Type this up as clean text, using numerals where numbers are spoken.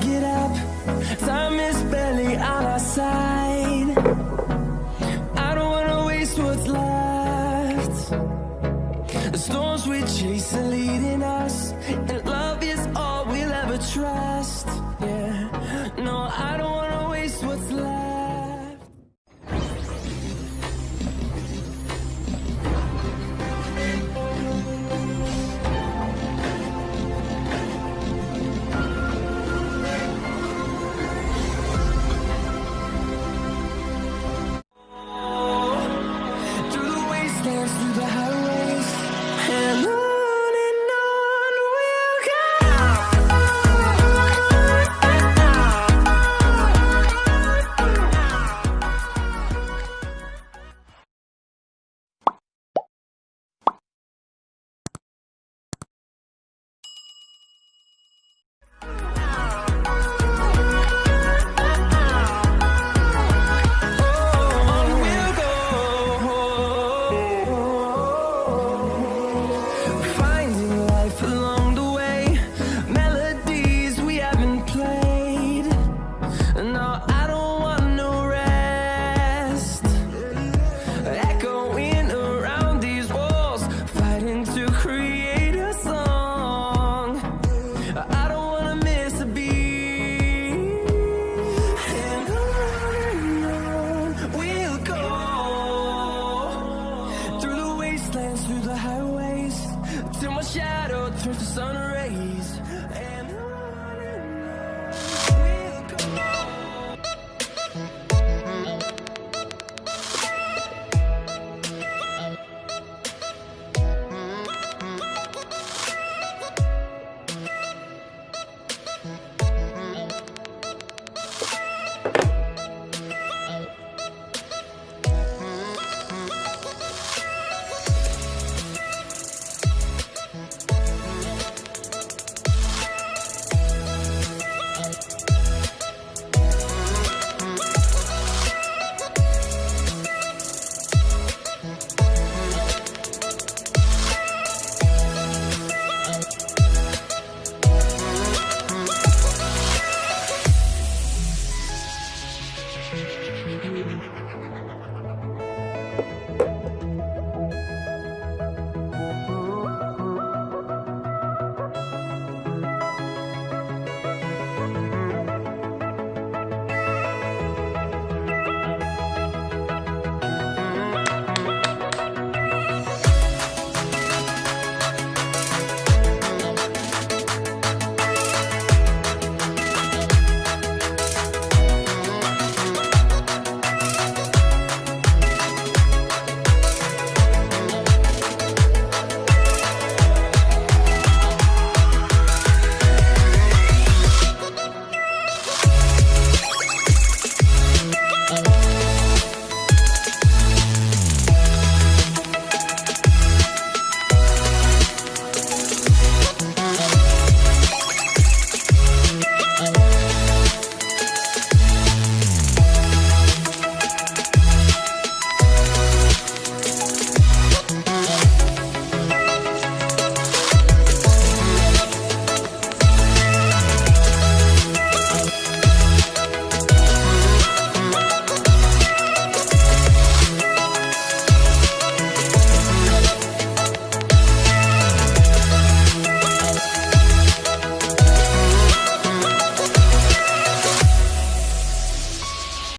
get up. Time is barely on our side. I don't wanna waste what's left. The storms we chase are leading us, and love is all we'll ever trust. Yeah, no, I don't wanna waste what's left. Through the wastelands, through the highways, and on we'll go. On we'll go. Finding life along the way, melodies we haven't played. No, I don't want no rest. Echoing around these walls, fighting to create a song. I don't wanna miss a beat. And on we'll go. Through the wastelands, through the highways, till my shadow turns to sun